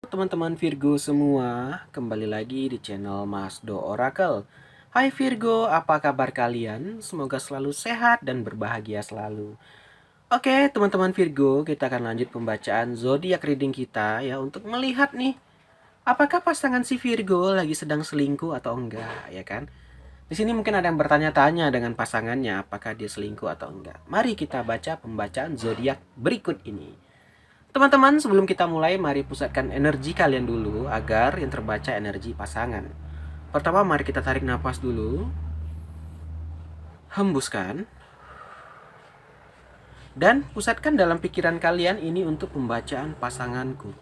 Teman-teman Virgo semua, kembali lagi di channel Mas Do Oracle. Hai Virgo, apa kabar kalian? Semoga selalu sehat dan berbahagia selalu. Oke, teman-teman Virgo, kita akan lanjut pembacaan zodiak reading kita ya untuk melihat nih, apakah pasangan si Virgo lagi sedang selingkuh atau enggak, ya kan? Di sini mungkin ada yang bertanya-tanya dengan pasangannya, apakah dia selingkuh atau enggak. Mari kita baca pembacaan zodiak berikut ini. Teman-teman, sebelum kita mulai, mari pusatkan energi kalian dulu agar yang terbaca energi pasangan. Pertama, mari kita tarik nafas dulu. Hembuskan. Dan pusatkan dalam pikiran kalian ini untuk pembacaan pasanganku.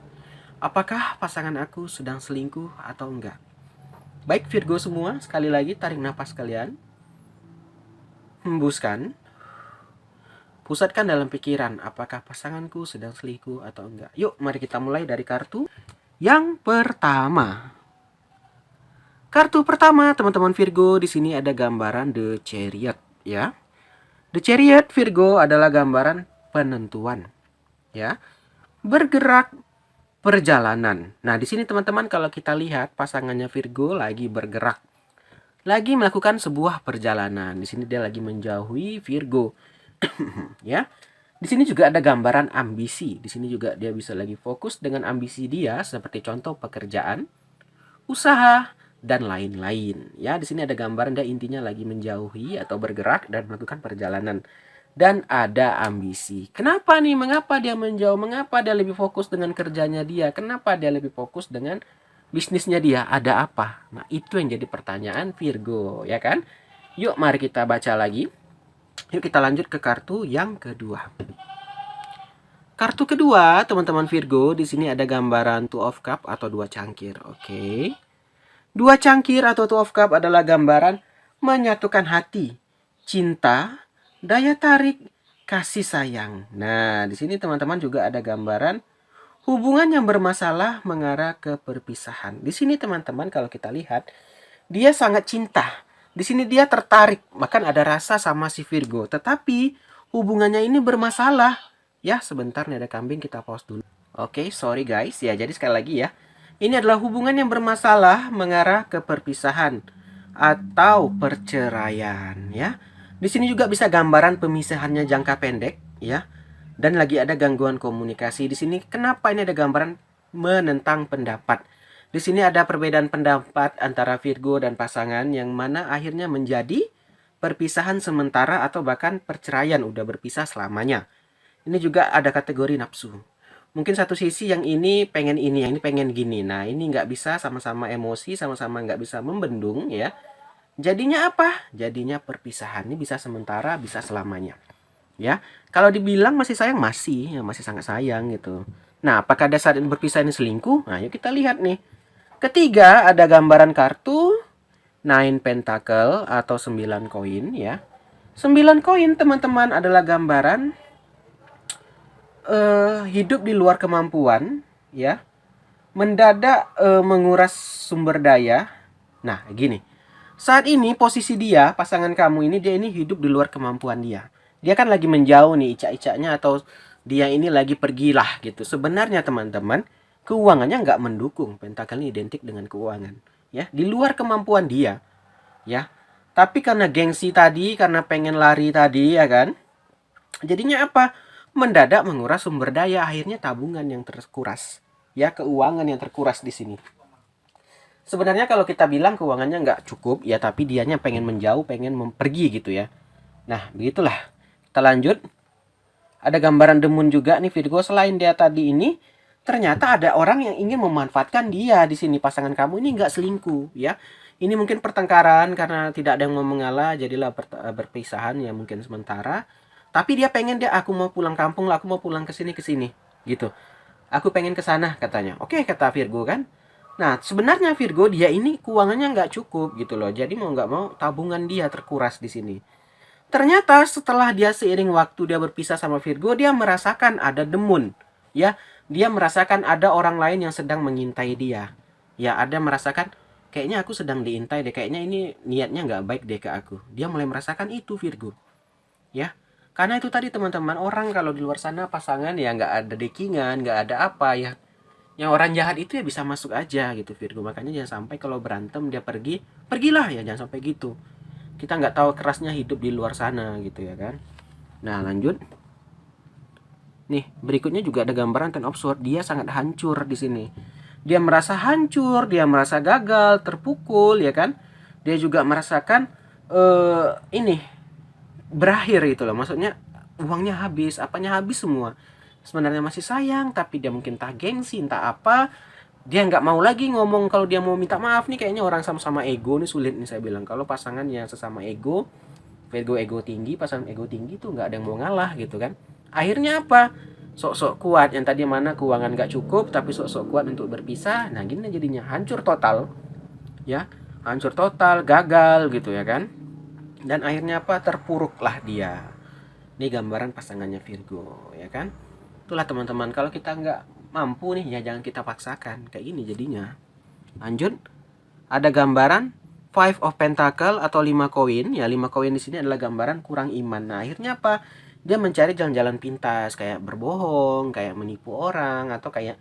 Apakah pasangan aku sedang selingkuh atau enggak? Baik Virgo semua, sekali lagi tarik nafas kalian. Hembuskan. Pusatkan dalam pikiran, apakah pasanganku sedang selingkuh atau enggak. Yuk, mari kita mulai dari kartu yang pertama. Kartu pertama, teman-teman Virgo, di sini ada gambaran The Chariot, ya. The Chariot Virgo adalah gambaran penentuan, ya. Bergerak perjalanan. Nah, di sini teman-teman kalau kita lihat pasangannya Virgo lagi bergerak, lagi melakukan sebuah perjalanan. Di sini dia lagi menjauhi Virgo, ya. Di sini juga ada gambaran ambisi. Di sini juga dia bisa lagi fokus dengan ambisi dia, seperti contoh pekerjaan, usaha, dan lain-lain. Ya, di sini ada gambaran dia intinya lagi menjauhi atau bergerak dan melakukan perjalanan. Dan ada ambisi. Kenapa nih? Mengapa dia menjauh? Mengapa dia lebih fokus dengan kerjanya dia? Kenapa dia lebih fokus dengan bisnisnya dia? Ada apa? Nah, itu yang jadi pertanyaan Virgo, ya kan? Yuk, mari kita baca lagi. Yuk kita lanjut ke kartu yang kedua. Kartu kedua, teman-teman Virgo, di sini ada gambaran Two of Cup atau dua cangkir. Oke. Dua cangkir atau Two of Cup adalah gambaran menyatukan hati, cinta, daya tarik, kasih sayang. Nah, di sini teman-teman juga ada gambaran hubungan yang bermasalah mengarah ke perpisahan. Di sini teman-teman kalau kita lihat, dia sangat cinta. Di sini dia tertarik, bahkan ada rasa sama si Virgo. Tetapi hubungannya ini bermasalah. Ya, sebentar nih ada kambing, kita pause dulu. Oke, sorry guys. Ya, jadi sekali lagi ya. Ini adalah hubungan yang bermasalah mengarah ke perpisahan atau perceraian, ya. Di sini juga bisa gambaran pemisahannya jangka pendek, ya. Dan lagi ada gangguan komunikasi di sini. Kenapa ini ada gambaran menentang pendapat? Di sini ada perbedaan pendapat antara Virgo dan pasangan yang mana akhirnya menjadi perpisahan sementara atau bahkan perceraian, udah berpisah selamanya. Ini juga ada kategori nafsu. Mungkin satu sisi yang ini pengen ini, yang ini pengen gini. Nah, ini nggak bisa sama-sama emosi, sama-sama nggak bisa membendung ya. Jadinya apa? Jadinya perpisahan. Ini bisa sementara, bisa selamanya. Ya, kalau dibilang masih sayang, masih, ya, masih sangat sayang gitu. Nah, apakah ada saat ini berpisah ini selingkuh? Nah, yuk kita lihat nih. Ketiga, ada gambaran kartu Nine Pentacle atau 9 koin ya. 9 koin teman-teman adalah gambaran hidup di luar kemampuan ya. Mendadak menguras sumber daya. Nah, gini. Saat ini posisi dia, pasangan kamu ini, dia ini hidup di luar kemampuan dia. Dia kan lagi menjauh nih icak-icaknya atau dia ini lagi pergilah gitu. Sebenarnya teman-teman, keuangannya nggak mendukung. Pentakel ini identik dengan keuangan. Ya, di luar kemampuan dia. Ya, tapi karena gengsi tadi, karena pengen lari tadi ya kan. Jadinya apa? Mendadak menguras sumber daya, akhirnya tabungan yang terkuras. Ya, keuangan yang terkuras di sini. Sebenarnya kalau kita bilang keuangannya nggak cukup, ya tapi dianya pengen menjauh, pengen pergi gitu ya. Nah, begitulah. Kita lanjut. Ada gambaran demun juga nih Virgo. Selain dia tadi ini, ternyata ada orang yang ingin memanfaatkan dia di sini. Pasangan kamu ini nggak selingkuh ya. Ini mungkin pertengkaran karena tidak ada yang mau mengalah, jadilah berpisahan ya mungkin sementara. Tapi dia pengen aku mau pulang kampung lah, aku mau pulang ke sini gitu. Aku pengen ke sana katanya. Oke, kata Virgo kan. Nah, sebenarnya Virgo dia ini keuangannya nggak cukup gitu loh. Jadi mau nggak mau tabungan dia terkuras di sini. Ternyata setelah dia seiring waktu dia berpisah sama Virgo, dia merasakan ada demun. Ya, dia merasakan ada orang lain yang sedang mengintai dia. Ya, ada merasakan kayaknya aku sedang diintai deh. Kayaknya ini niatnya nggak baik deh ke aku. Dia mulai merasakan itu Virgo. Ya, karena itu tadi teman-teman, orang kalau di luar sana pasangan ya nggak ada dekingan, nggak ada apa ya. Yang orang jahat itu ya bisa masuk aja gitu Virgo. Makanya jangan sampai kalau berantem dia pergi, pergilah ya, jangan sampai gitu. Kita nggak tahu kerasnya hidup di luar sana gitu ya kan. Nah lanjut. Nih berikutnya juga ada gambaran Ten of Swords. Dia sangat hancur di sini. Dia merasa hancur, dia merasa gagal, terpukul ya kan. Dia juga merasakan ini berakhir gitu loh. Maksudnya uangnya habis, apanya habis semua. Sebenarnya masih sayang, tapi dia mungkin entah gengsi, entah apa, dia nggak mau lagi ngomong. Kalau dia mau minta maaf nih, kayaknya orang sama-sama ego nih sulit nih saya bilang. Kalau pasangan yang sesama ego, ego tinggi, pasangan ego tinggi tuh nggak ada yang mau ngalah gitu kan. Akhirnya apa? Sok-sok kuat, yang tadi mana keuangan nggak cukup tapi sok-sok kuat untuk berpisah. Nah gini jadinya hancur total ya, hancur total, gagal gitu ya kan. Dan akhirnya apa? Terpuruklah dia. Ini gambaran pasangannya Virgo ya kan. Itulah teman-teman, kalau kita nggak mampu nih ya jangan kita paksakan kayak gini jadinya. Lanjut, ada gambaran Five of Pentacle atau 5 koin. Ya 5 koin di sini adalah gambaran kurang iman. Nah akhirnya apa? Dia mencari jalan-jalan pintas, kayak berbohong, kayak menipu orang, atau kayak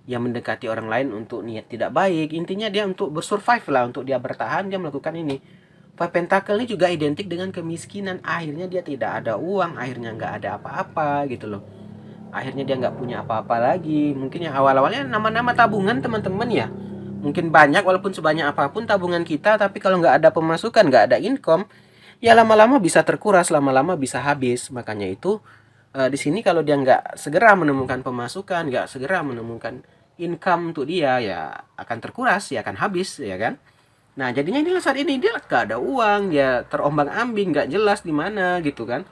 ya mendekati orang lain untuk niat tidak baik. Intinya dia untuk bersurvive lah, untuk dia bertahan, dia melakukan ini. Five Pentacle ini juga identik dengan kemiskinan. Akhirnya dia tidak ada uang, akhirnya nggak ada apa-apa gitu loh. Akhirnya dia nggak punya apa-apa lagi. Mungkin yang awal-awalnya nama-nama tabungan teman-teman ya. Mungkin banyak walaupun sebanyak apapun tabungan kita, tapi kalau nggak ada pemasukan, nggak ada income, ya lama-lama bisa terkuras, lama-lama bisa habis. Makanya itu di sini kalau dia nggak segera menemukan pemasukan, nggak segera menemukan income untuk dia, ya akan terkuras, ya akan habis, ya kan? Nah jadinya ini saat ini dia nggak ada uang, dia terombang-ambing, nggak jelas di mana gitu kan.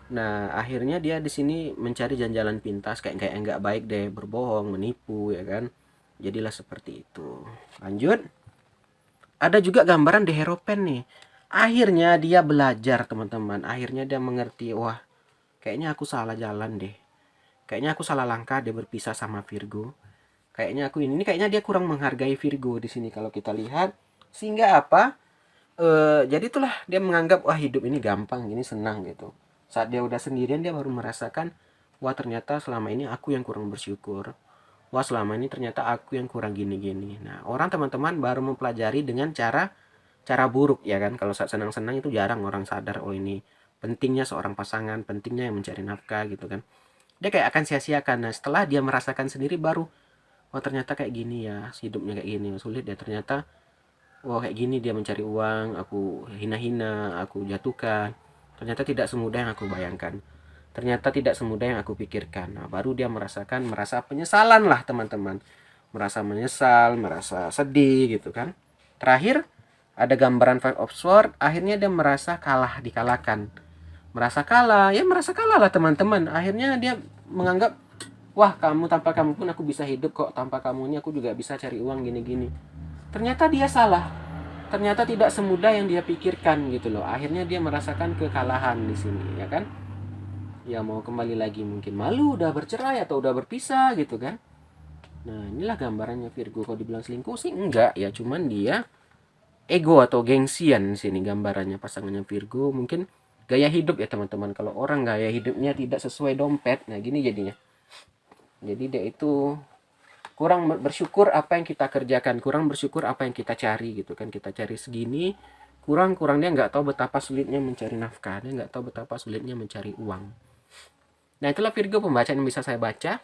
Nah akhirnya dia di sini mencari jalan-jalan pintas, kayak nggak baik deh, berbohong, menipu, ya kan? Jadilah seperti itu. Lanjut. Ada juga gambaran The Hierophant nih. Akhirnya dia belajar teman-teman. Akhirnya dia mengerti, wah kayaknya aku salah jalan deh. Kayaknya aku salah langkah dia berpisah sama Virgo. Kayaknya aku ini kayaknya dia kurang menghargai Virgo di sini kalau kita lihat. Sehingga apa? Jadi itulah dia menganggap wah hidup ini gampang, ini senang gitu. Saat dia udah sendirian dia baru merasakan wah ternyata selama ini aku yang kurang bersyukur. Wah selama ini ternyata aku yang kurang gini-gini. Nah orang teman-teman baru mempelajari dengan cara cara buruk ya kan. Kalau saat senang-senang itu jarang orang sadar oh ini pentingnya seorang pasangan, pentingnya yang mencari nafkah gitu kan. Dia kayak akan sia-siakan. Nah setelah dia merasakan sendiri baru wah ternyata kayak gini ya, hidupnya kayak gini sulit ya ternyata. Wah kayak gini dia mencari uang, aku hina-hina, aku jatuhkan. Ternyata tidak semudah yang aku bayangkan. Ternyata tidak semudah yang aku pikirkan. Nah, baru dia merasa penyesalan lah teman-teman. Merasa menyesal, merasa sedih gitu kan. Terakhir ada gambaran Five of Swords, akhirnya dia merasa kalah, dikalahkan. Merasa kalah lah teman-teman. Akhirnya dia menganggap, wah kamu tanpa kamu pun aku bisa hidup kok. Tanpa kamu ini aku juga bisa cari uang gini-gini. Ternyata dia salah. Ternyata tidak semudah yang dia pikirkan gitu loh. Akhirnya dia merasakan kekalahan di sini, ya kan? Ya mau kembali lagi mungkin malu udah bercerai atau udah berpisah gitu kan. Nah, inilah gambarannya Virgo. Kalau dibilang selingkuh sih enggak ya, cuman dia ego atau gengsian di sini gambarannya pasangannya Virgo. Mungkin gaya hidup ya teman-teman. Kalau orang gaya hidupnya tidak sesuai dompet, nah gini jadinya. Jadi dia itu kurang bersyukur apa yang kita kerjakan, kurang bersyukur apa yang kita cari gitu kan. Kita cari segini, kurang dia nggak tahu betapa sulitnya mencari nafkah, dia nggak tahu betapa sulitnya mencari uang. Nah itulah Virgo pembacaan yang bisa saya baca.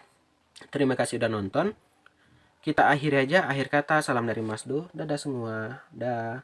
Terima kasih udah nonton. Kita akhiri aja, akhir kata salam dari Mas Do. Dadah semua. Dah.